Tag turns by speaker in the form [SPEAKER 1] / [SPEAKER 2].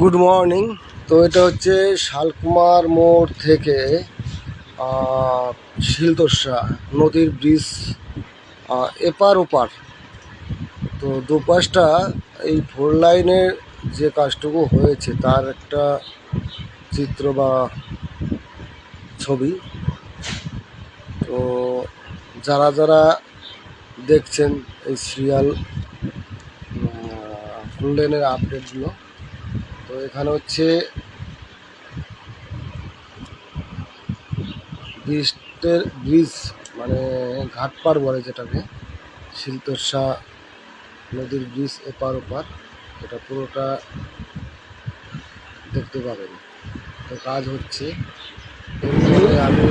[SPEAKER 1] Good morning. তো এটা হচ্ছে শালকুমার মোড় থেকে শিলতোষা নদীর ব্রিজ এপার ওপার। তো দুপাশটা এই ফোর লাইনের যে কাজটুকু হয়েছে তার একটা চিত্র বা ছবি। তো যারা যারা দেখছেন এই সিরিয়াল ফোর লাইনের আপডেটগুলো, তো এখানে হচ্ছে ব্রিজ মানে ঘাটপার বলে যেটাকে, শিলতোষা নদীর ব্রিজ এপার ওপার, এটা পুরোটা দেখতে পাবেন। তো কাজ হচ্ছে, এরপরে আমি